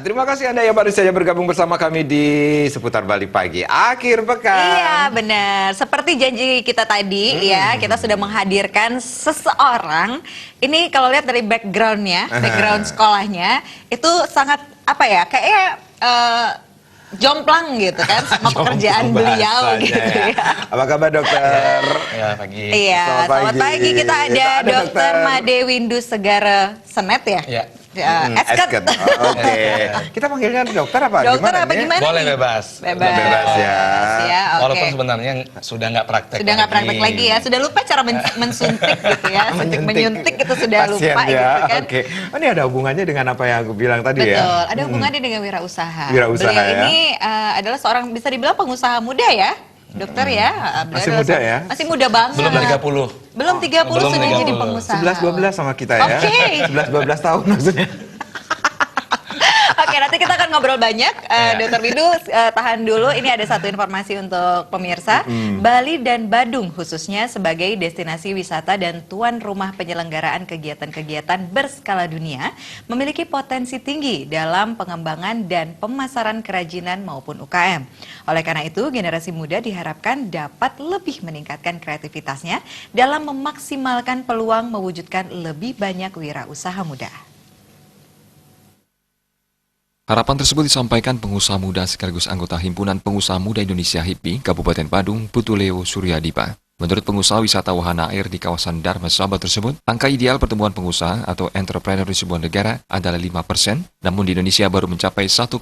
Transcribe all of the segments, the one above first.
terima kasih Anda yang baru saja bergabung bersama kami di Seputar Bali Pagi akhir pekan. Iya benar, seperti janji kita tadi ya, kita sudah menghadirkan seseorang. Ini kalau lihat dari backgroundnya, background sekolahnya itu sangat apa ya, kayaknya jomplang gitu kan sama pekerjaan beliau gitu ya. Apa kabar dokter? Ya, pagi. Iya, selamat pagi. Kita ada Dokter Made Windu Segara Senet ya? Iya. Esket. Oke. Kita panggilnya dokter apa? Dokter apa gimana? Boleh nih? bebas. Bebas ya. Oke. Walaupun sebenarnya sudah nggak praktek. Sudah nggak praktek lagi ya, sudah lupa cara mensuntik gitu ya, menyuntik itu sudah lupa ya. gitu kan. Oke. Oh, ini ada hubungannya dengan apa yang aku bilang tadi ya? Betul, ada hubungannya dengan wirausaha. Wirausaha Beliau ya. ini adalah seorang bisa dibilang pengusaha muda ya, dokter ya. Beliau Masih adalah muda ya? Masih muda banget. Belum 30. Belum 30 Belum sudah 30. jadi pengusaha. 11-12 sama kita ya. Oke. 11-12 tahun maksudnya. Oke, nanti kita akan ngobrol banyak. Dokter Windu, tahan dulu. Ini ada satu informasi untuk pemirsa. Bali dan Badung khususnya sebagai destinasi wisata dan tuan rumah penyelenggaraan kegiatan-kegiatan berskala dunia memiliki potensi tinggi dalam pengembangan dan pemasaran kerajinan maupun UKM. Oleh karena itu, generasi muda diharapkan dapat lebih meningkatkan kreativitasnya dalam memaksimalkan peluang mewujudkan lebih banyak wirausaha muda. Harapan tersebut disampaikan pengusaha muda sekaligus anggota Himpunan Pengusaha Muda Indonesia HIPMI Kabupaten Badung, Putu Leo Suryadipa. Menurut pengusaha wisata wahana air di kawasan Dharma Sabah tersebut, angka ideal pertumbuhan pengusaha atau entrepreneur di sebuah negara adalah 5%, namun di Indonesia baru mencapai 1,6%.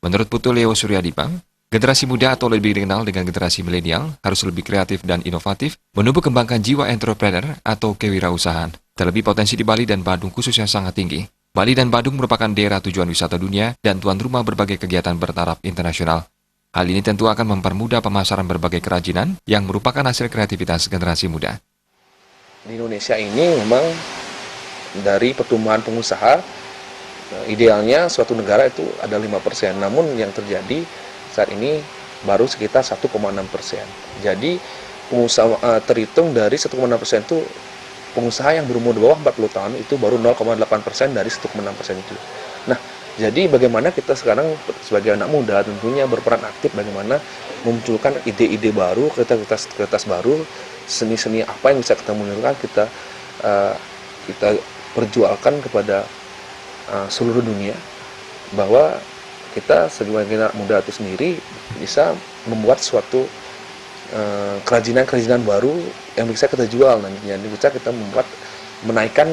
Menurut Putu Leo Suryadipa, generasi muda atau lebih dikenal dengan generasi milenial harus lebih kreatif dan inovatif, menumbuh kembangkan jiwa entrepreneur atau kewirausahaan. Terlebih potensi di Bali dan Badung khususnya sangat tinggi. Bali dan Badung merupakan daerah tujuan wisata dunia dan tuan rumah berbagai kegiatan bertaraf internasional. Hal ini tentu akan mempermudah pemasaran berbagai kerajinan yang merupakan hasil kreativitas generasi muda. Di Indonesia ini memang dari pertumbuhan pengusaha, idealnya suatu negara itu ada 5%. Namun yang terjadi saat ini baru sekitar 1,6%. Jadi pengusaha terhitung dari 1,6% itu pengusaha yang berumur di bawah 40 tahun itu baru 0,8% dari 1,6% itu. Nah, jadi bagaimana kita sekarang sebagai anak muda tentunya berperan aktif bagaimana memunculkan ide-ide baru, kreativitas baru, seni-seni apa yang bisa kita munculkan, kita perjualkan kepada seluruh dunia bahwa kita sebagai anak muda itu sendiri bisa membuat suatu kerajinan-kerajinan baru yang bisa kita jual nantinya, bisa kita menaikkan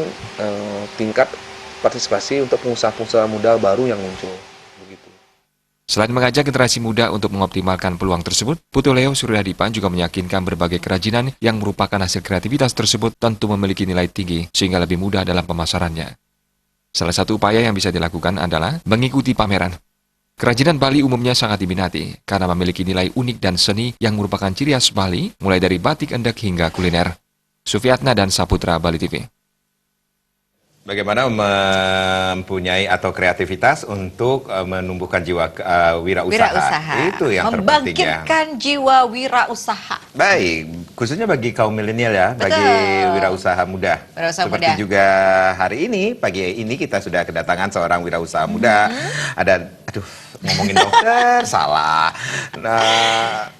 tingkat partisipasi untuk pengusaha-pengusaha muda baru yang muncul. Begitu. Selain mengajak generasi muda untuk mengoptimalkan peluang tersebut, Putu Leo Suryadipa juga meyakinkan berbagai kerajinan yang merupakan hasil kreativitas tersebut tentu memiliki nilai tinggi sehingga lebih mudah dalam pemasarannya. Salah satu upaya yang bisa dilakukan adalah mengikuti pameran. Kerajinan Bali umumnya sangat diminati karena memiliki nilai unik dan seni yang merupakan ciri khas Bali, mulai dari batik endek hingga kuliner. Sufiatna dan Saputra, Bali TV. Bagaimana mempunyai atau kreativitas untuk menumbuhkan jiwa wirausaha. Itu yang terpenting ya. Membangkitkan jiwa wirausaha. Baik, khususnya bagi kaum milenial ya, Betul. bagi wirausaha muda. Wirausaha Seperti muda. juga hari ini, pagi ini kita sudah kedatangan seorang wirausaha muda. Ada, ngomongin dokter, salah. Nah,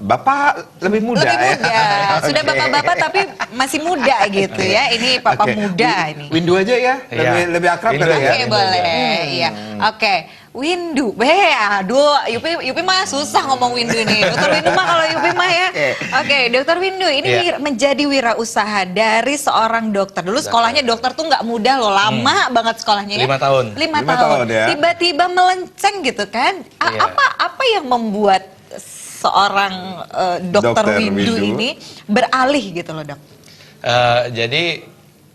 Bapak lebih muda Lebih muda, ya? sudah Oke. bapak-bapak tapi masih muda gitu ya. Ini papa Oke. muda ini. Windu aja ya, lebih akrab Windu kali ya. Oke, boleh. Iya. Oke. Windu. Aduh, Yupi mah susah ngomong Windu nih. Dokter Windu mah kalau Yupi mah ya. Oke, Dokter Windu ini menjadi wirausaha dari seorang dokter. Dulu sekolahnya dokter tuh nggak mudah loh, lama banget sekolahnya ya. 5 tahun. 5 5 tahun ya. Tiba-tiba melenceng gitu kan. Iya. Apa yang membuat seorang dokter Dokter Windu Windu ini beralih gitu loh, Dok? Jadi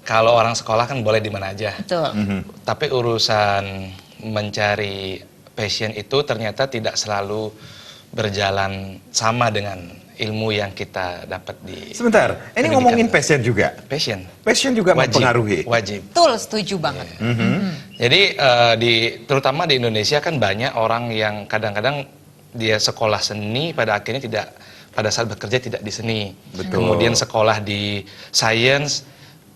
kalau orang sekolah kan boleh di mana aja. Betul. Tapi urusan mencari passion itu ternyata tidak selalu berjalan sama dengan ilmu yang kita dapat di Sebentar, ini pendidikan. ngomongin passion juga. Passion. Passion juga mempengaruhi. Wajib. Betul, setuju banget. Jadi terutama di Indonesia kan banyak orang yang kadang-kadang dia sekolah seni pada akhirnya pada saat bekerja tidak di seni. Betul. Kemudian sekolah di science,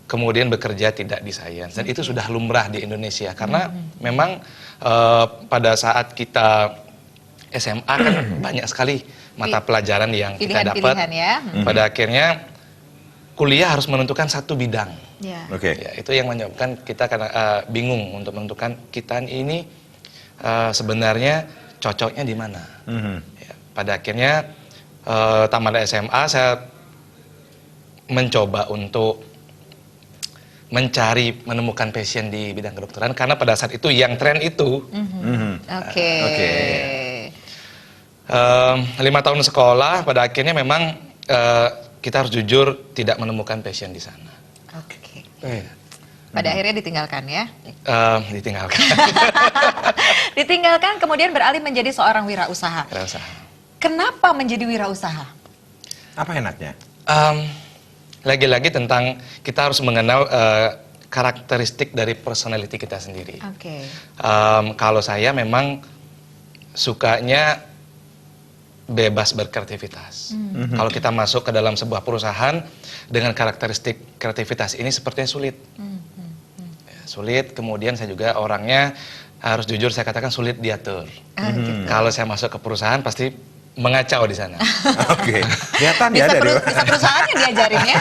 kemudian bekerja tidak di science. Dan itu sudah lumrah di Indonesia karena memang pada saat kita SMA kan banyak sekali mata pelajaran yang kita dapat. Pilihan-pilihan ya. Pada akhirnya kuliah harus menentukan satu bidang. Ya. Oke. Ya, itu yang menyebabkan kita karena bingung untuk menentukan kita ini sebenarnya cocoknya di mana. Ya, pada akhirnya tamat SMA saya mencoba untuk menemukan passion di bidang kedokteran karena pada saat itu yang tren itu. Oke. Oke. 5 tahun sekolah, pada akhirnya memang kita harus jujur tidak menemukan passion di sana. Oke. Eh, Pada akhirnya ditinggalkan ya. Ditinggalkan. Ditinggalkan kemudian beralih menjadi seorang wirausaha. Rasa. Kenapa menjadi wirausaha? Apa enaknya? Lagi-lagi tentang kita harus mengenal karakteristik dari personality kita sendiri. Oke. Kalau saya memang sukanya bebas berkreativitas. Kalau kita masuk ke dalam sebuah perusahaan dengan karakteristik kreativitas ini sepertinya sulit. Ya, sulit, kemudian saya juga orangnya harus jujur saya katakan sulit diatur. Gitu. Kalau saya masuk ke perusahaan pasti mengacau di sana. Oke. Kelihatan ya Bisa, dari bisa perusahaannya diajarin ya.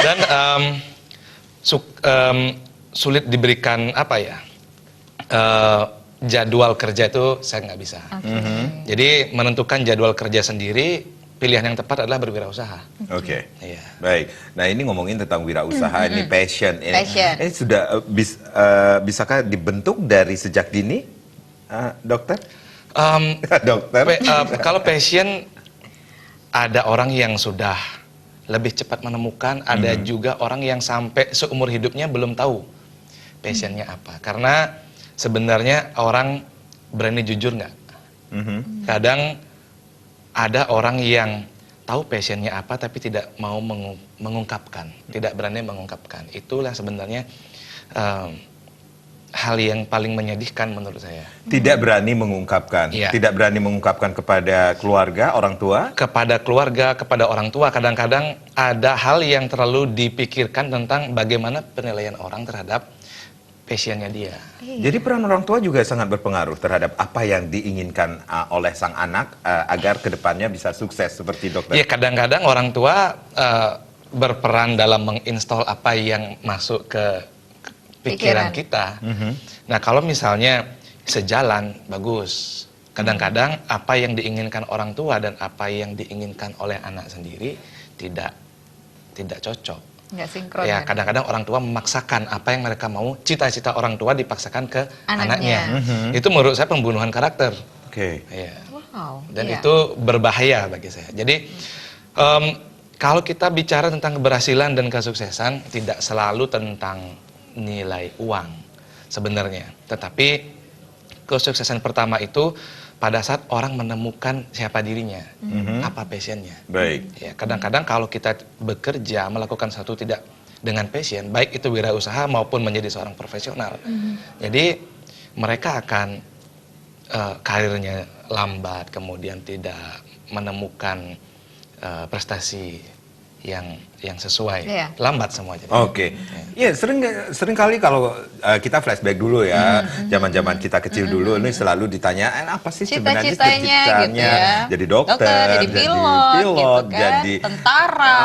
Dan sulit diberikan apa ya jadwal kerja itu saya nggak bisa. Jadi menentukan jadwal kerja sendiri, pilihan yang tepat adalah berwirausaha. Oke. Iya. Baik. Nah, ini ngomongin tentang wirausaha, ini passion. Passion. Ini sudah bisakah dibentuk dari sejak dini, dokter? Dokter. Kalau passion ada orang yang sudah lebih cepat menemukan, ada juga orang yang sampai seumur hidupnya belum tahu passionnya apa. Karena sebenarnya orang berani jujur nggak? Kadang ada orang yang tahu passionnya apa tapi tidak mau mengungkapkan, tidak berani mengungkapkan. Itulah sebenarnya hal yang paling menyedihkan menurut saya. Tidak berani mengungkapkan. Iya. Tidak berani mengungkapkan kepada keluarga, orang tua. Kepada keluarga, kepada orang tua, kadang-kadang ada hal yang terlalu dipikirkan tentang bagaimana penilaian orang terhadap passionnya dia. Jadi peran orang tua juga sangat berpengaruh terhadap apa yang diinginkan oleh sang anak agar kedepannya bisa sukses seperti dokter. Ya, kadang-kadang orang tua berperan dalam menginstal apa yang masuk ke pikiran kita. Nah, kalau misalnya sejalan, bagus. Kadang-kadang apa yang diinginkan orang tua dan apa yang diinginkan oleh anak sendiri tidak cocok. Nggak sinkron Ya, kadang-kadang orang tua memaksakan apa yang mereka mau, cita-cita orang tua dipaksakan ke anaknya. Itu menurut saya pembunuhan karakter. Oke. Ya. Wow. Dan iya. itu berbahaya bagi saya. Jadi kalau kita bicara tentang keberhasilan dan kesuksesan, tidak selalu tentang nilai uang sebenarnya. Tetapi kesuksesan pertama itu pada saat orang menemukan siapa dirinya, apa passionnya. Baik. Ya, kadang-kadang kalau kita bekerja melakukan satu tidak dengan passion, baik itu wirausaha maupun menjadi seorang profesional. Jadi mereka akan karirnya lambat, kemudian tidak menemukan prestasi yang sesuai, lambat semua jadi. Oke. Iya, sering kali kalau kita flashback dulu ya, zaman-zaman kita kecil dulu, ini selalu ditanya, apa sih sebenarnya Cita-citanya gitu ya. Jadi dokter, jadi pilot gitu kan, jadi tentara.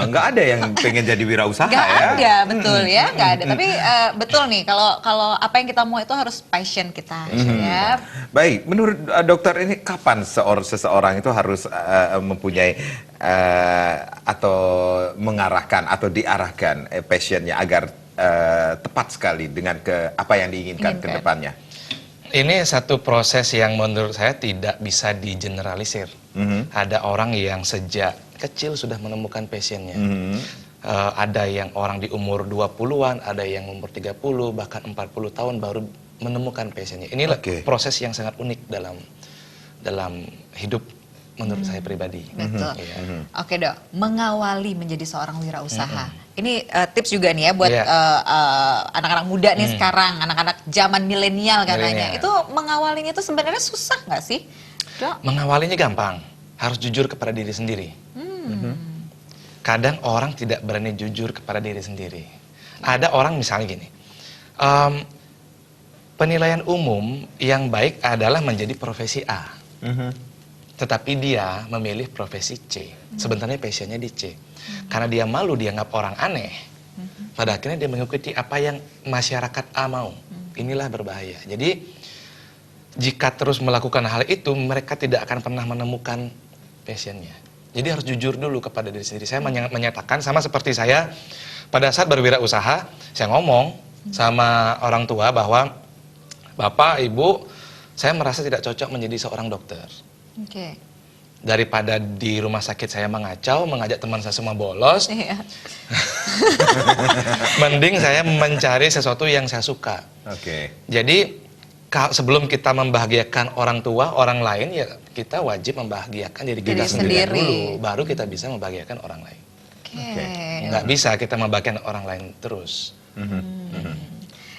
nggak ada yang pengen jadi wirausaha Nggak ya. ada, betul ya, nggak ada. Tapi betul nih, kalau apa yang kita mau itu harus passion kita, ya. Baik, menurut dokter ini kapan seseorang itu harus mempunyai atau mengarahkan atau diarahkan passionnya agar tepat sekali dengan apa yang diinginkan ke depannya? Ini satu proses yang menurut saya tidak bisa digeneralisir. Ada orang yang sejak kecil sudah menemukan passionnya. Ada yang orang di umur 20-an, ada yang umur 30, bahkan 40 tahun baru menemukan passionnya. Inilah proses yang sangat unik dalam hidup menurut saya pribadi. Betul. Oke dok, mengawali menjadi seorang wirausaha. Ini tips juga nih ya buat anak-anak muda nih sekarang, anak-anak zaman milenial katanya. Itu mengawalinya itu sebenarnya susah nggak sih, dok? Mengawalinya gampang, harus jujur kepada diri sendiri. Kadang orang tidak berani jujur kepada diri sendiri. Ada orang misalnya gini, penilaian umum yang baik adalah menjadi profesi A. Tetapi dia memilih profesi C. Sebenarnya passionnya di C. Karena dia malu dianggap orang aneh. Pada akhirnya dia mengikuti apa yang masyarakat A mau. Inilah berbahaya. Jadi jika terus melakukan hal itu, mereka tidak akan pernah menemukan passionnya. Jadi harus jujur dulu kepada diri sendiri. Saya menyatakan sama seperti saya pada saat berwirausaha, saya ngomong sama orang tua bahwa Bapak, Ibu, saya merasa tidak cocok menjadi seorang dokter. Oke. Daripada di rumah sakit saya mengacau, mengajak teman saya semua bolos, Iya. mending saya mencari sesuatu yang saya suka. Oke. Jadi sebelum kita membahagiakan orang tua, orang lain, ya kita wajib membahagiakan diri kita Diri sendiri sendiri. dulu, baru kita bisa membahagiakan orang lain. Oke. Nggak bisa kita membahagiakan orang lain terus.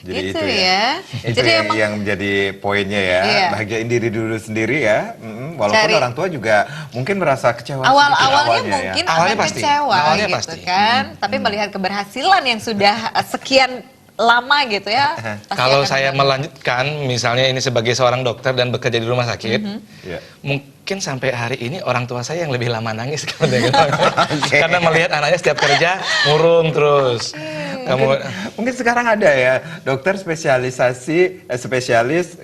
Jadi Itu itu ya. Itu Jadi yang, emang- yang menjadi poinnya ya. Iya. Bahagiain diri dulu sendiri ya. Walaupun Cari- orang tua juga mungkin merasa kecewa sedikit Awalnya awalnya mungkin ya. Awalnya akan pasti. kecewa Awalnya gitu pasti. kan. Tapi melihat keberhasilan yang sudah sekian lama gitu ya. pasti Kalau akan saya bangga. melanjutkan, misalnya ini sebagai seorang dokter dan bekerja di rumah sakit, Iya. mungkin sampai hari ini orang tua saya yang lebih lama nangis karena melihat anaknya setiap kerja murung terus. Kamu Mungkin sekarang ada ya dokter spesialis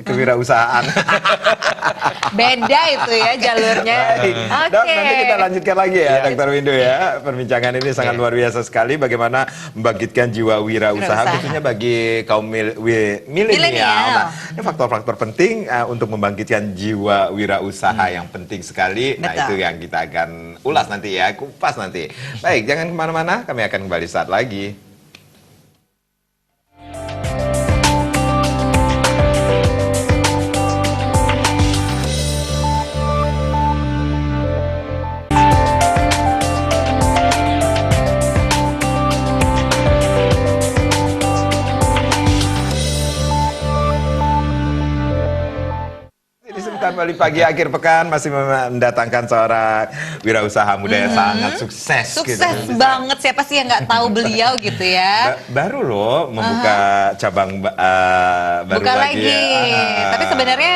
kewirausahaan. Beda itu ya jalurnya. Baik. Oke. Dok, nanti kita lanjutkan lagi ya, Iya. Dr. Windu ya. Perbincangan ini sangat Iya. luar biasa sekali. Bagaimana membangkitkan jiwa wirausaha, Wirausaha. khususnya bagi kaum milenial. Milenial. Nah, ini faktor-faktor penting untuk membangkitkan jiwa wirausaha yang penting sekali. Nah, Betul. itu yang kita akan ulas nanti ya, kupas nanti. Baik, jangan kemana-mana. Kami akan kembali saat lagi. Disebutkan kembali pagi akhir pekan masih mendatangkan seorang wirausaha muda yang sangat sukses. Sukses banget. Siapa sih yang nggak tahu beliau gitu ya? Baru loh membuka cabang baru Buka lagi. lagi. Ya. Tapi sebenarnya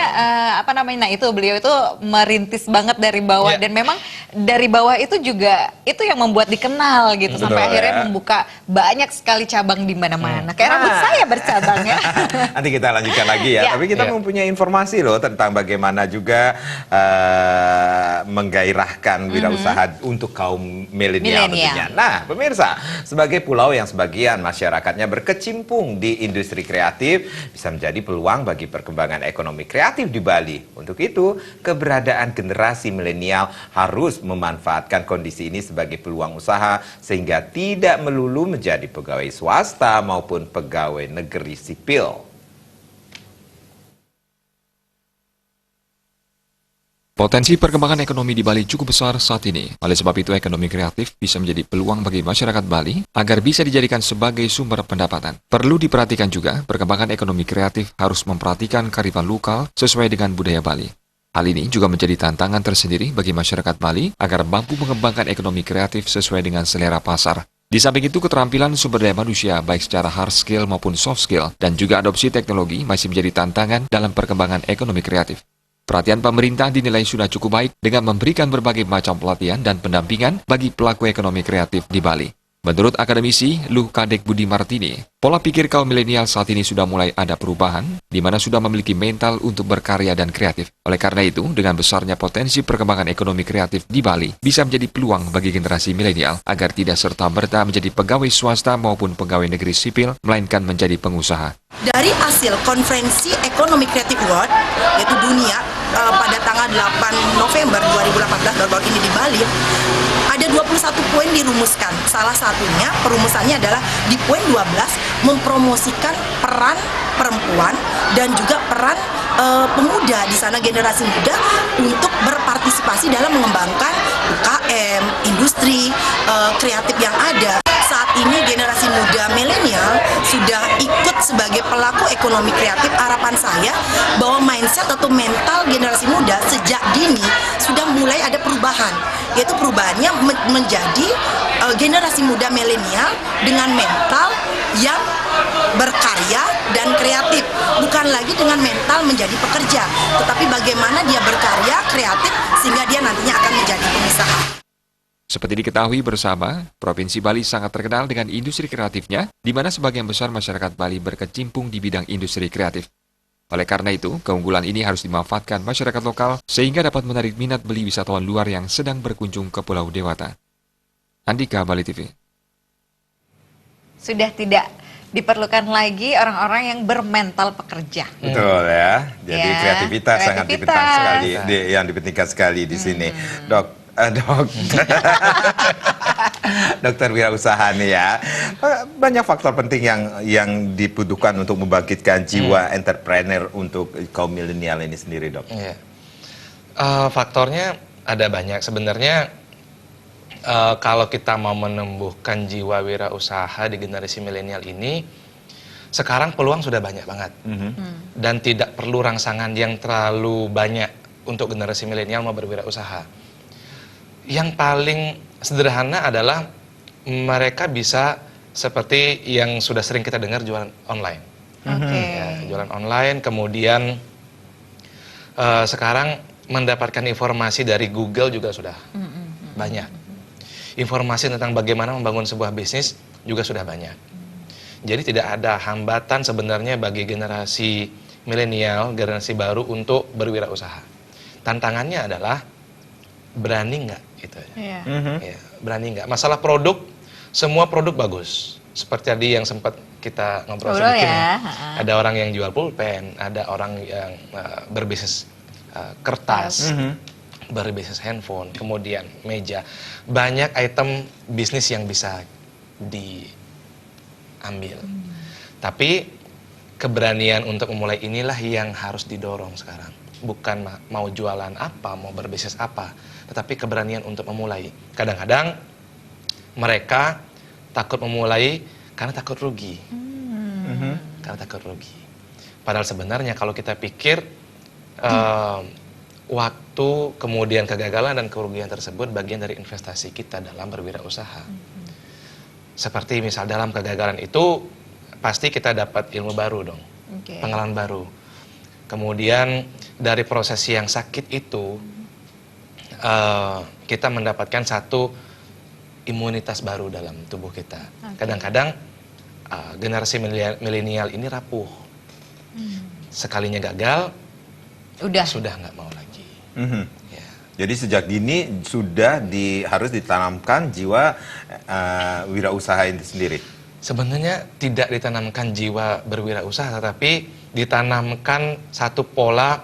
apa namanya? Nah, itu beliau itu merintis banget dari bawah Ya. dan memang dari bawah itu juga itu yang membuat dikenal gitu Betul, sampai akhirnya ya. membuka banyak sekali cabang di mana-mana. Kayak rambut Nah. saya bercabang ya. Nanti kita lanjutkan lagi ya. Ya. Tapi kita Ya. mempunyai informasi loh tentang bagaimana juga menggairahkan wirausaha untuk kaum milenial Milenial. tentunya. Nah, pemirsa, sebagai pulau yang sebagian masyarakatnya berkecimpung di industri kreatif bisa menjadi peluang bagi perkembangan ekonomi kreatif di Bali. Untuk itu, keberadaan generasi milenial harus memanfaatkan kondisi ini sebagai peluang usaha sehingga tidak melulu menjadi pegawai swasta maupun pegawai negeri sipil. Potensi perkembangan ekonomi di Bali cukup besar saat ini. Oleh sebab itu, ekonomi kreatif bisa menjadi peluang bagi masyarakat Bali agar bisa dijadikan sebagai sumber pendapatan. Perlu diperhatikan juga, perkembangan ekonomi kreatif harus memperhatikan kearifan lokal sesuai dengan budaya Bali. Hal ini juga menjadi tantangan tersendiri bagi masyarakat Bali agar mampu mengembangkan ekonomi kreatif sesuai dengan selera pasar. Di samping itu, keterampilan sumber daya manusia baik secara hard skill maupun soft skill dan juga adopsi teknologi masih menjadi tantangan dalam perkembangan ekonomi kreatif. Perhatian pemerintah dinilai sudah cukup baik dengan memberikan berbagai macam pelatihan dan pendampingan bagi pelaku ekonomi kreatif di Bali. Menurut akademisi Luh Kadek Budi Martini, pola pikir kaum milenial saat ini sudah mulai ada perubahan, di mana sudah memiliki mental untuk berkarya dan kreatif. Oleh karena itu, dengan besarnya potensi perkembangan ekonomi kreatif di Bali, bisa menjadi peluang bagi generasi milenial agar tidak serta-merta menjadi pegawai swasta maupun pegawai negeri sipil, melainkan menjadi pengusaha. Dari hasil konferensi ekonomi kreatif world yaitu dunia pada tanggal 8 November 2018 baru-baru ini di Bali, ada 21 poin dirumuskan. Salah satunya perumusannya adalah di poin 12 mempromosikan peran perempuan dan juga peran pemuda di sana, generasi muda untuk berpartisipasi dalam mengembangkan UKM, industri kreatif yang ada. Saat ini generasi muda milenial sudah ikut sebagai pelaku ekonomi kreatif. Harapan saya bahwa mindset atau mental generasi muda sejak dini sudah mulai ada perubahan, yaitu perubahannya menjadi generasi muda milenial dengan mental yang berkarya dan kreatif, bukan lagi dengan mental menjadi pekerja, tetapi bagaimana dia berkarya kreatif sehingga dia nantinya akan menjadi pengusaha. Seperti diketahui bersama, Provinsi Bali sangat terkenal dengan industri kreatifnya, di mana sebagian besar masyarakat Bali berkecimpung di bidang industri kreatif. Oleh karena itu, keunggulan ini harus dimanfaatkan masyarakat lokal sehingga dapat menarik minat beli wisatawan luar yang sedang berkunjung ke Pulau Dewata. Andika, Bali TV. Sudah tidak diperlukan lagi orang-orang yang bermental pekerja. Betul ya. Jadi Ya, kreativitas sangat kreativitas. dipenting sekali, yang dipentingkan sekali di sini. Dokter wirausaha nih ya. Banyak faktor penting yang dibutuhkan untuk membangkitkan jiwa entrepreneur untuk kaum milenial ini sendiri, Dok. Iya. Faktornya ada banyak. Sebenarnya kalau kita mau menumbuhkan jiwa wirausaha di generasi milenial ini, sekarang peluang sudah banyak banget. Dan tidak perlu rangsangan yang terlalu banyak untuk generasi milenial mau berwirausaha. Yang paling sederhana adalah mereka bisa seperti yang sudah sering kita dengar, jualan online. Oke. Ya, jualan online, kemudian sekarang mendapatkan informasi dari Google juga sudah banyak. Informasi tentang bagaimana membangun sebuah bisnis juga sudah banyak. Jadi tidak ada hambatan sebenarnya bagi generasi milenial, generasi baru untuk berwirausaha. Tantangannya adalah berani nggak gitu ya. Ya, berani nggak. Masalah produk, semua produk bagus. Seperti tadi yang sempat kita ngobrol sedikit ya. Ada orang yang jual pulpen, ada orang yang berbisnis kertas, berbisnis handphone, kemudian meja. Banyak item bisnis yang bisa diambil. Tapi keberanian untuk memulai inilah yang harus didorong sekarang. Bukan mau jualan apa, mau berbisnis apa, tetapi keberanian untuk memulai. Kadang-kadang mereka takut memulai karena takut rugi. Karena takut rugi. Padahal sebenarnya kalau kita pikir waktu, kemudian kegagalan dan kerugian tersebut bagian dari investasi kita dalam berwirausaha. Seperti misal dalam kegagalan itu pasti kita dapat ilmu baru dong, pengalaman baru. Kemudian dari proses yang sakit itu kita mendapatkan satu imunitas baru dalam tubuh kita. Kadang-kadang generasi milenial ini rapuh. Sekalinya gagal, sudah nggak mau lagi. Ya. Jadi sejak dini sudah harus ditanamkan jiwa wirausaha itu sendiri. Sebenarnya tidak ditanamkan jiwa berwirausaha, tetapi ditanamkan satu pola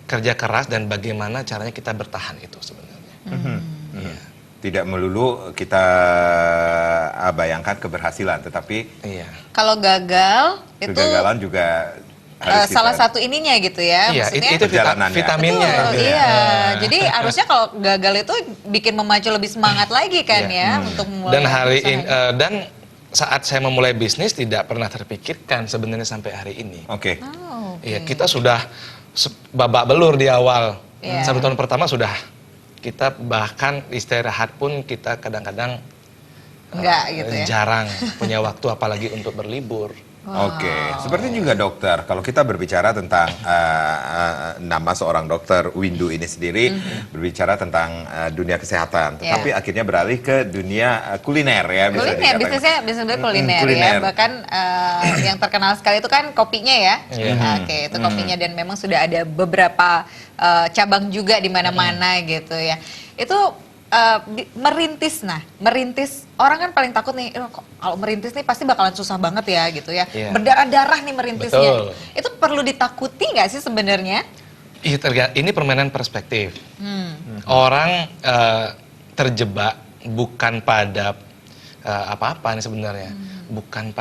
kerja keras dan bagaimana caranya kita bertahan itu sebenarnya. Ya. Tidak melulu kita bayangkan keberhasilan, tetapi Kalau gagal itu kegagalan juga harus salah satu ininya gitu ya. Iya, Maksudnya itu perjalanannya. vitaminnya. Betul, iya. Jadi harusnya kalau gagal itu bikin memacu lebih semangat lagi kan ya untuk memulai Dan hari usaha. ini dan saat saya memulai bisnis tidak pernah terpikirkan sebenarnya sampai hari ini. Oke. Oh, oke. Iya, kita sudah babak belur di awal. Iya. 1 tahun pertama sudah. Kita bahkan istirahat pun kita kadang-kadang Enggak gitu ya. jarang punya waktu apalagi untuk berlibur. Oke, seperti juga dokter. Kalau kita berbicara tentang nama seorang dokter Windu ini sendiri, berbicara tentang dunia kesehatan, tetapi akhirnya beralih ke dunia kuliner ya. Bisa Kuliner, dikatakan. bisnisnya kuliner, kuliner. ya. Bahkan yang terkenal sekali itu kan kopinya ya. Iya. Oke, itu kopinya dan memang sudah ada beberapa cabang juga di mana-mana gitu ya. Itu merintis orang kan paling takut nih, kalau merintis nih pasti bakalan susah banget ya gitu ya. Iya. Berdarah-darah nih merintisnya. Betul. Itu perlu ditakuti nggak sih sebenarnya? Ini permainan perspektif. Orang terjebak bukan pada apa-apa nih sebenarnya, bukan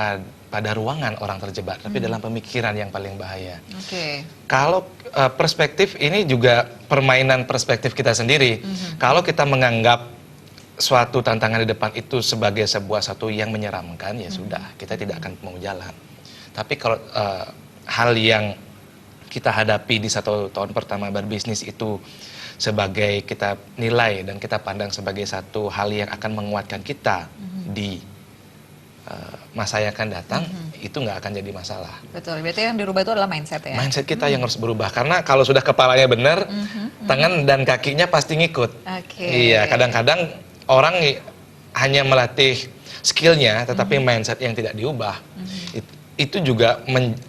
pada ruangan orang terjebak, tapi dalam pemikiran yang paling bahaya. Oke. Kalau perspektif ini juga permainan perspektif kita sendiri. Kalau kita menganggap suatu tantangan di depan itu sebagai satu yang menyeramkan, ya sudah, kita tidak akan mau jalan. Tapi kalau hal yang kita hadapi di 1 tahun pertama berbisnis itu sebagai kita nilai dan kita pandang sebagai satu hal yang akan menguatkan kita di masa yang akan datang, itu nggak akan jadi masalah. Betul, berarti yang dirubah itu adalah mindset ya. Mindset kita yang harus berubah, karena kalau sudah kepalanya benar, tangan dan kakinya pasti ngikut. Oke. Iya, kadang-kadang orang hanya melatih skillnya, tetapi mindset yang tidak diubah, itu juga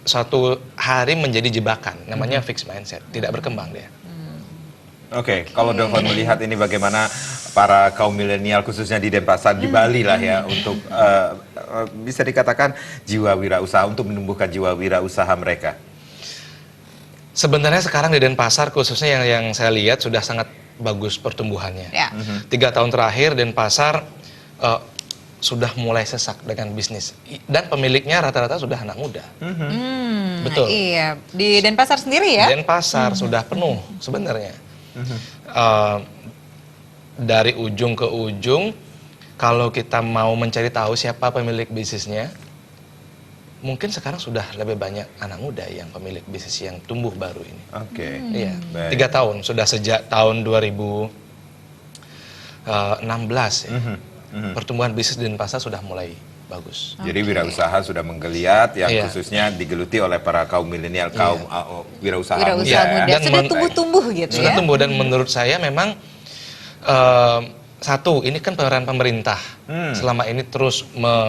suatu hari menjadi jebakan, namanya fixed mindset, tidak berkembang dia. Oke, kalau Dova melihat ini bagaimana para kaum milenial khususnya di Denpasar, di Bali lah ya, untuk bisa dikatakan jiwa wirausaha, untuk menumbuhkan jiwa wirausaha mereka. Sebenarnya sekarang di Denpasar khususnya yang saya lihat sudah sangat bagus pertumbuhannya. Ya. 3 tahun terakhir Denpasar sudah mulai sesak dengan bisnis, dan pemiliknya rata-rata sudah anak muda. Betul. Iya, di Denpasar sendiri ya. Denpasar sudah penuh sebenarnya. Dari ujung ke ujung, kalau kita mau mencari tahu siapa pemilik bisnisnya, mungkin sekarang sudah lebih banyak anak muda yang pemilik bisnis yang tumbuh baru ini. Oke. Iya, Baik. 3 tahun sudah sejak tahun 2016 ya. Pertumbuhan bisnis di Denpasar sudah mulai bagus. Jadi wirausaha sudah menggeliat, yang Iya. khususnya digeluti oleh para kaum milenial, kaum wirausaha Wirausaha muda. Dan Sudah tumbuh-tumbuh gitu Sudah ya. tumbuh, dan menurut saya memang satu, ini kan peran pemerintah selama ini terus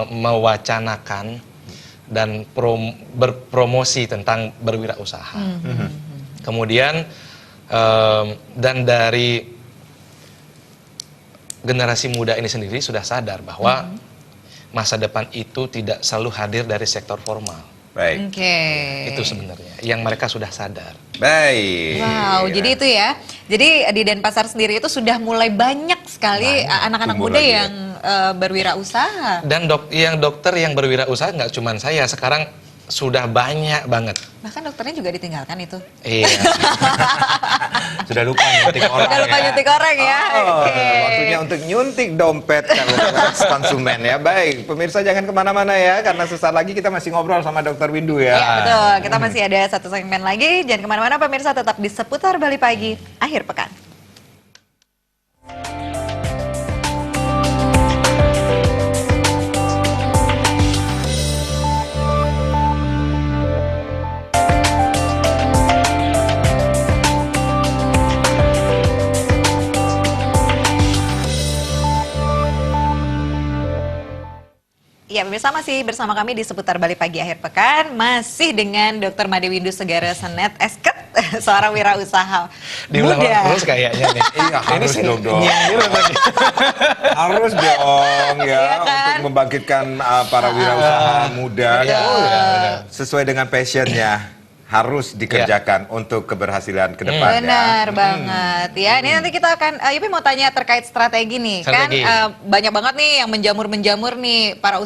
mewacanakan dan berpromosi tentang berwirausaha. Kemudian dan dari generasi muda ini sendiri sudah sadar bahwa masa depan itu tidak selalu hadir dari sektor formal. Baik. Oke. Itu sebenarnya yang mereka sudah sadar. Baik. Wow, jadi itu ya. Jadi di Denpasar sendiri itu sudah mulai banyak sekali anak-anak tumbuh muda lagi ya. yang berwirausaha. Dan dokter yang berwirausaha nggak cuma saya, sekarang sudah banyak banget. Bahkan dokternya juga ditinggalkan itu. Iya. Sudah lupa nyuntik orang. Udah lupa nyuntik orang ya. Oh, Oke. waktunya untuk nyuntik dompet kalau konsumen ya. Baik, pemirsa jangan kemana-mana ya, karena sesaat lagi kita masih ngobrol sama Dokter Windu ya. Ya, betul. Kita masih ada satu segmen lagi. Jangan kemana-mana pemirsa, tetap di Seputar Bali Pagi akhir pekan. Ya, pemirsa masih bersama kami di Seputar Bali Pagi akhir pekan, masih dengan Dr. Made Windu Segara Senet Esket, seorang wirausaha Diulang muda. terus kayaknya nih. Iya, harus dong. Nyindir tadi. Harus dong ya, Iya kan? untuk membangkitkan para wirausaha muda Betul. yang sesuai dengan passionnya, harus dikerjakan untuk keberhasilan ke depannya. Benar banget ya. Ini nanti kita akan, Yupi mau tanya terkait strategi nih. Strategi. Kan banyak banget nih yang menjamur nih, para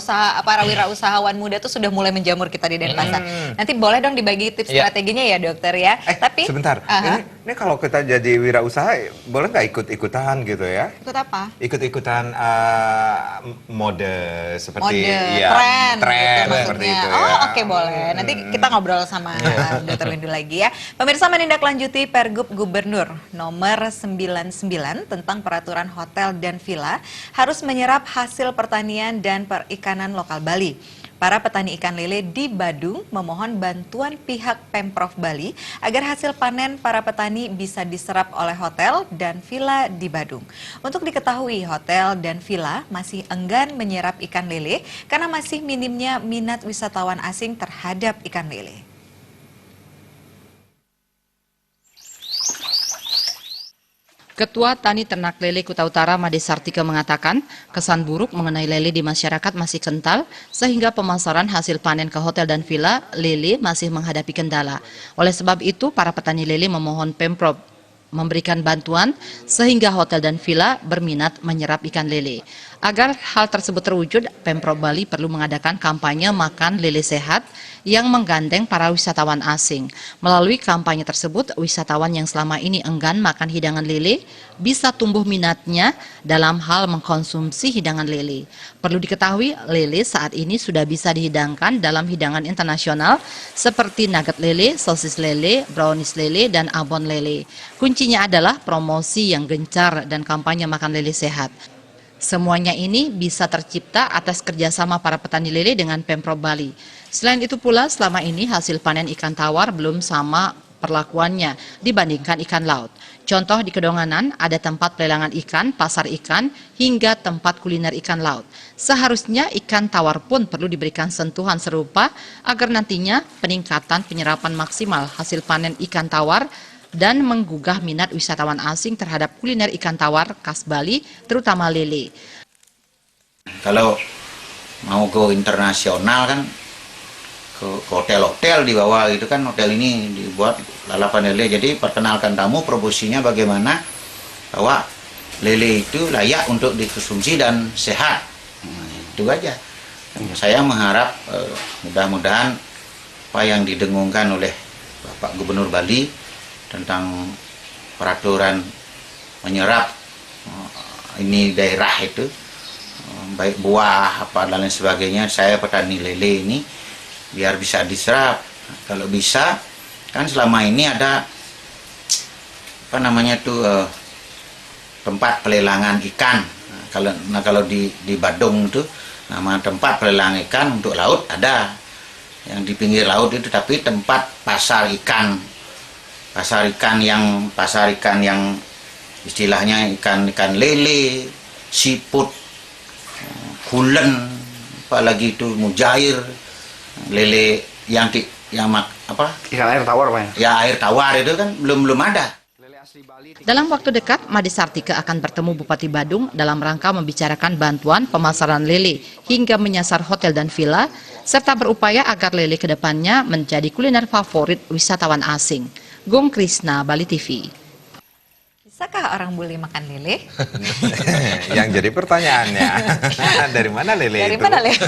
wirausahawan muda tuh sudah mulai menjamur kita di Denpasar. Nanti boleh dong dibagi tips Iya. strateginya ya dokter ya. Tapi Sebentar, Aha. ini kalau kita jadi wirausaha, boleh nggak ikut-ikutan gitu ya? Ikut apa? Ikut-ikutan mode seperti Mode, ya, tren gitu seperti maksudnya. itu ya. Oh, oke boleh. Nanti kita ngobrol sama Dr. Windu lagi ya. Pemirsa, menindaklanjuti Pergub Gubernur nomor 99 tentang peraturan hotel dan villa harus menyerap hasil pertanian dan perikanan lokal Bali. Para petani ikan lele di Badung memohon bantuan pihak Pemprov Bali agar hasil panen para petani bisa diserap oleh hotel dan villa di Badung. Untuk diketahui, hotel dan villa masih enggan menyerap ikan lele karena masih minimnya minat wisatawan asing terhadap ikan lele. Ketua Tani Ternak Lele Kuta Utara Made Sartika mengatakan kesan buruk mengenai lele di masyarakat masih kental sehingga pemasaran hasil panen ke hotel dan villa lele masih menghadapi kendala. Oleh sebab itu para petani lele memohon Pemprov memberikan bantuan sehingga hotel dan villa berminat menyerap ikan lele. Agar hal tersebut terwujud, Pemprov Bali perlu mengadakan kampanye makan lele sehat yang menggandeng para wisatawan asing. Melalui kampanye tersebut, wisatawan yang selama ini enggan makan hidangan lele bisa tumbuh minatnya dalam hal mengkonsumsi hidangan lele. Perlu diketahui, lele saat ini sudah bisa dihidangkan dalam hidangan internasional seperti nugget lele, sosis lele, brownies lele, dan abon lele. Kuncinya adalah promosi yang gencar dan kampanye makan lele sehat. Semuanya ini bisa tercipta atas kerjasama para petani lele dengan Pemprov Bali. Selain itu pula, selama ini hasil panen ikan tawar belum sama perlakuannya dibandingkan ikan laut. Contoh di Kedonganan ada tempat pelelangan ikan, pasar ikan, hingga tempat kuliner ikan laut. Seharusnya ikan tawar pun perlu diberikan sentuhan serupa agar nantinya peningkatan penyerapan maksimal hasil panen ikan tawar dan menggugah minat wisatawan asing terhadap kuliner ikan tawar khas Bali, terutama lele. Kalau mau go internasional kan ke hotel-hotel di bawah itu kan, hotel ini dibuat lalapan lele, jadi perkenalkan tamu, promosinya bagaimana bahwa lele itu layak untuk dikonsumsi dan sehat. Nah, itu aja. Saya mengharap mudah-mudahan apa yang didengungkan oleh Bapak Gubernur Bali tentang peraturan menyerap ini daerah itu, baik buah apa dan lain sebagainya, saya petani lele ini biar bisa diserap. Kalau bisa kan selama ini ada apa namanya tuh tempat pelelangan ikan. Kalau di Badung itu nama tempat pelelangan ikan untuk laut ada yang di pinggir laut itu, tapi tempat pasar ikan yang istilahnya ikan lele, siput, kulen, apalagi itu mujair, lele yang Ikan air tawar Pak ya air tawar itu kan belum ada. Dalam waktu dekat, Made Sartika akan bertemu Bupati Badung dalam rangka membicarakan bantuan pemasaran lele hingga menyasar hotel dan villa, serta berupaya agar lele kedepannya menjadi kuliner favorit wisatawan asing. Gung Krisna, Bali TV. Bisakah orang bule makan lele? Yang jadi pertanyaannya, dari mana lele Dari itu? mana lele?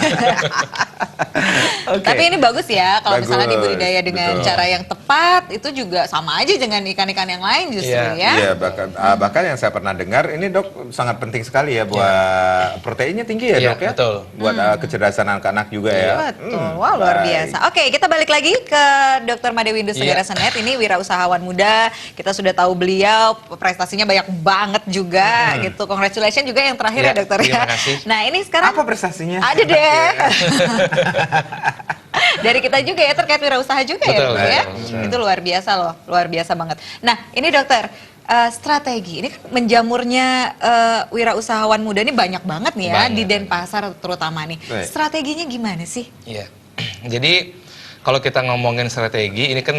Oke. Tapi ini bagus ya, kalau misalnya Bagus, dibudidaya dengan betul. cara yang tepat, itu juga sama aja dengan ikan-ikan yang lain justru Iya. ya. Iya, bahkan yang saya pernah dengar ini dok sangat penting sekali ya buat proteinnya tinggi ya Iya, dok ya, betul. buat kecerdasan anak-anak juga ya. Betul, wah luar baik. biasa. Oke, kita balik lagi ke Dr. Made Windu Segara Iya. Senet. Ini wirausahawan muda, kita sudah tahu beliau, prestasinya banyak banget juga gitu. Congratulations juga yang terakhir Iya, ya dokter terima ya. kasih. Nah ini sekarang Apa prestasinya? ada deh. Dari kita juga ya, terkait wirausaha juga ya Betul, dok ya. betul. Itu luar biasa loh, luar biasa banget. Nah ini dokter, strategi ini kan menjamurnya wirausahawan muda ini banyak banget nih ya Banyak. di Denpasar terutama nih. Baik. Strateginya gimana sih? Iya. Jadi kalau kita ngomongin strategi, ini kan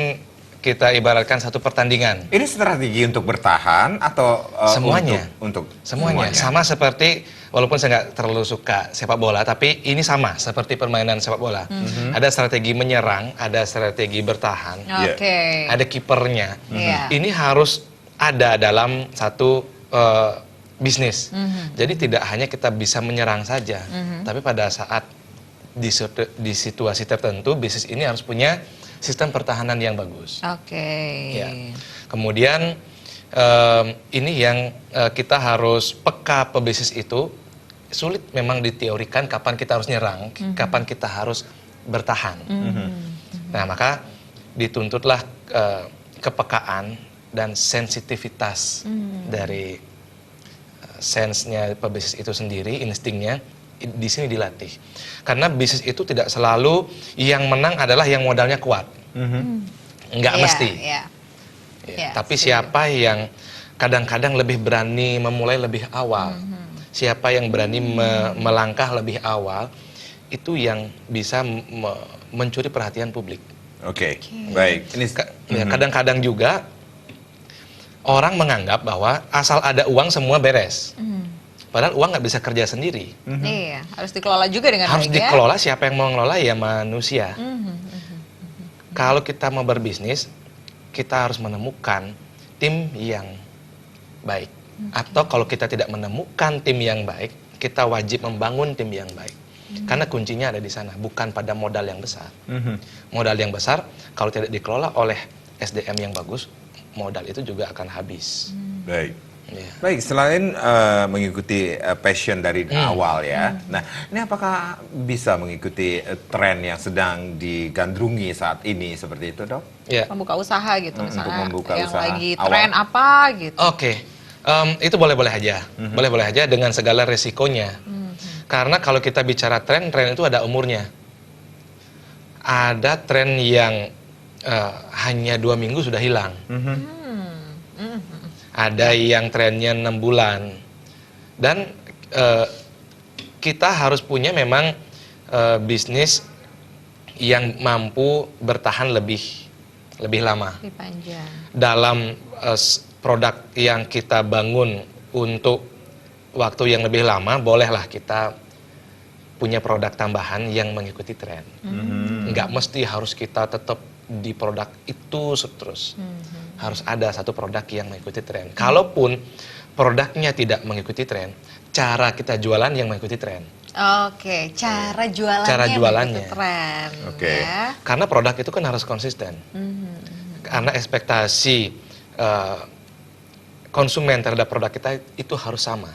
kita ibaratkan satu pertandingan. Ini strategi untuk bertahan atau Semuanya. untuk Semuanya sama seperti, walaupun saya nggak terlalu suka sepak bola, tapi ini sama seperti permainan sepak bola. Ada strategi menyerang, ada strategi bertahan, Iya. Oke. ada kipernya. Iya. Ini harus ada dalam satu bisnis. Jadi tidak hanya kita bisa menyerang saja, tapi pada saat di situasi tertentu, bisnis ini harus punya sistem pertahanan yang bagus. Oke. Ya. Kemudian ini yang kita harus peka pebisnis itu. Sulit memang diteorikan kapan kita harus nyerang, kapan kita harus bertahan. Nah maka dituntutlah kepekaan dan sensitivitas dari sense-nya pebisnis itu sendiri, instingnya di sini dilatih. Karena bisnis itu tidak selalu yang menang adalah yang modalnya kuat. Enggak Iya, mesti. iya. Ya, Iya, tapi setuju. siapa yang kadang-kadang lebih berani memulai lebih awal, siapa yang berani melangkah lebih awal, itu yang bisa mencuri perhatian publik. Oke, baik. Ini Ya, kadang-kadang juga orang menganggap bahwa asal ada uang semua beres. Padahal uang nggak bisa kerja sendiri. Iya, harus dikelola juga dengan Harus baik ya. dikelola, siapa yang mau ngelola ya manusia. Kalau kita mau berbisnis, kita harus menemukan tim yang baik. Atau kalau kita tidak menemukan tim yang baik, kita wajib membangun tim yang baik. Karena kuncinya ada di sana, bukan pada modal yang besar. Modal yang besar, kalau tidak dikelola oleh SDM yang bagus, modal itu juga akan habis. baik. Ya. Baik, selain mengikuti passion dari awal ya. Nah, ini apakah bisa mengikuti tren yang sedang digandrungi saat ini seperti itu, Dok? Ya. Membuka usaha gitu Untuk misalnya membuka yang usaha lagi awal. tren apa gitu. Oke, Itu boleh-boleh aja, boleh-boleh aja dengan segala resikonya. Karena kalau kita bicara tren itu ada umurnya. Ada tren yang hanya 2 minggu sudah hilang. Ada yang trennya 6 bulan. Dan kita harus punya memang bisnis yang mampu bertahan lebih lama. Lebih panjang. Dalam produk yang kita bangun untuk waktu yang lebih lama, bolehlah kita punya produk tambahan yang mengikuti tren. Nggak mesti harus kita tetap di produk itu terus. Harus ada satu produk yang mengikuti tren. Kalaupun produknya tidak mengikuti tren, cara kita jualan yang mengikuti tren. Oke, cara jualannya. Cara jualannya. Mengikuti tren. Oke. Ya. Karena produk itu kan harus konsisten. Karena ekspektasi konsumen terhadap produk kita itu harus sama.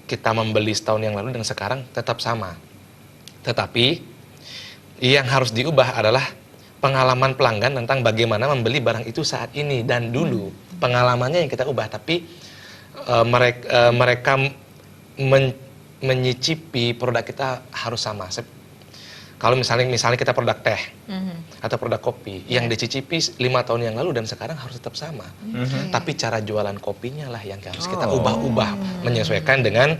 Kita membeli setahun yang lalu dan sekarang tetap sama. Tetapi yang harus diubah adalah pengalaman pelanggan tentang bagaimana membeli barang itu saat ini dan dulu. Pengalamannya yang kita ubah, tapi mereka menyicipi produk kita harus sama. Kalau misalnya kita produk teh atau produk kopi yang dicicipi 5 tahun yang lalu dan sekarang harus tetap sama. Tapi cara jualan kopinya lah yang harus kita ubah-ubah menyesuaikan dengan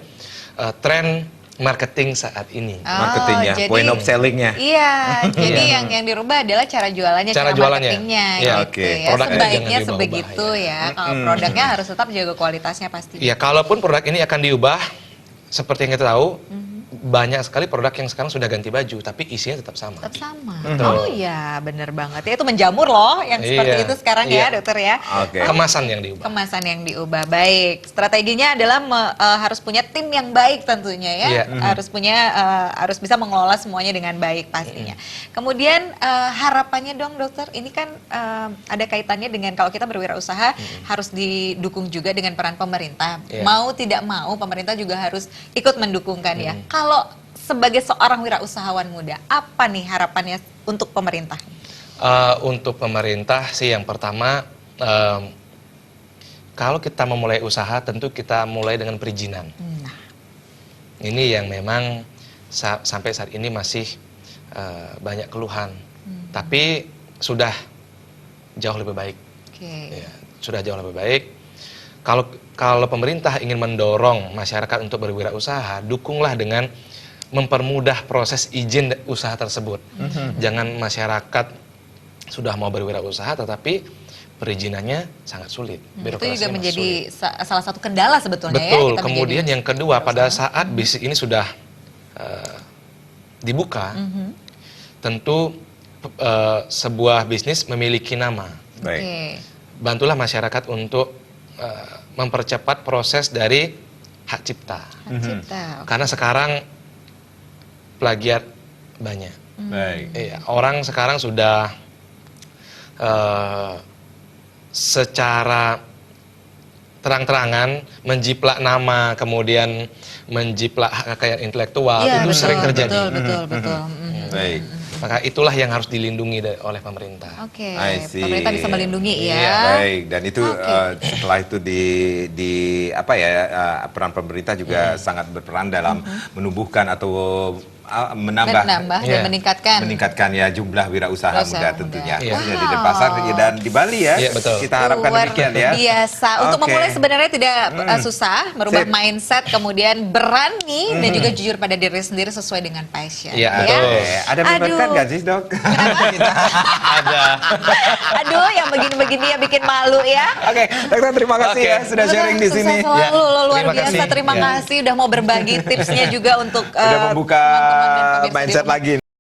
tren marketing saat ini. Marketingnya, point of sellingnya. Iya, jadi yang dirubah adalah cara jualannya, cara marketingnya, Iya, gitu oke. ya. Produknya Sebaiknya jangan diubah-ubah, sebegitu ya. Kalau produknya harus tetap jaga kualitasnya pasti. Ya, kalaupun produk ini akan diubah, seperti yang kita tahu, banyak sekali produk yang sekarang sudah ganti baju, tapi isinya tetap sama. Tetap sama. Oh iya, bener banget ya. Itu menjamur loh yang seperti Iya. itu sekarang ya, dokter ya. Oke. Kemasan yang diubah. Kemasan yang diubah. Baik, strateginya adalah harus punya tim yang baik tentunya ya. Iya. Harus bisa mengelola semuanya dengan baik pastinya. Kemudian harapannya dong dokter, ini kan ada kaitannya dengan kalau kita berwirausaha harus didukung juga dengan peran pemerintah. Iya. Mau tidak mau pemerintah juga harus ikut mendukungkan ya. Kalau sebagai seorang wirausahawan muda, apa nih harapannya untuk pemerintah? Untuk pemerintah sih yang pertama, kalau kita memulai usaha tentu kita mulai dengan perizinan. Ini yang memang sampai saat ini masih banyak keluhan, tapi sudah jauh lebih baik. Oke. Ya, sudah jauh lebih baik. Kalau pemerintah ingin mendorong masyarakat untuk berwirausaha, dukunglah dengan mempermudah proses izin usaha tersebut. Jangan masyarakat sudah mau berwirausaha tetapi perizinannya sangat sulit. Itu juga Birokrasinya menjadi sulit. salah satu kendala sebetulnya ya. Betul. kita Kemudian menjadi yang kedua, pada saat bisnis ini sudah dibuka, tentu sebuah bisnis memiliki nama. Baik. Oke. Bantulah masyarakat untuk mempercepat proses dari hak cipta. Hak cipta. Oke. Karena sekarang plagiat banyak. Baik. Iya, orang sekarang sudah secara terang-terangan menjiplak nama, kemudian menjiplak hak kekayaan intelektual, Iya, itu betul, sering terjadi. Betul. Baik. Maka itulah yang harus dilindungi oleh pemerintah. Oke. I see. Pemerintah bisa melindungi ya. Iya, Baik, dan itu Oke. setelah itu di apa ya, peran pemerintah juga sangat berperan dalam menumbuhkan atau menambah dan Iya. meningkatkan ya jumlah wirausaha Wirausaha muda muda. tentunya, Iya. khususnya di Denpasar dan di Bali ya. Iya, betul. Kita harapkan Luar demikian ya. biasa. Untuk Oke. memulai sebenarnya tidak susah, merubah Sip. mindset, kemudian berani dan juga jujur pada diri sendiri sesuai dengan passion. Iya, ya. betul. Ada memberkan nggak sih dok? Ada. Aduh, yang begini-begini ya bikin malu ya. Oke, dokter terima kasih Oke. ya sudah sharing di Sukses sini. selalu, Ya, lo luar terima biasa. kasih. Terima Ya. kasih udah mau berbagi tipsnya juga untuk Udah membuka teman-teman dan pemirsa di mindset rumah. lagi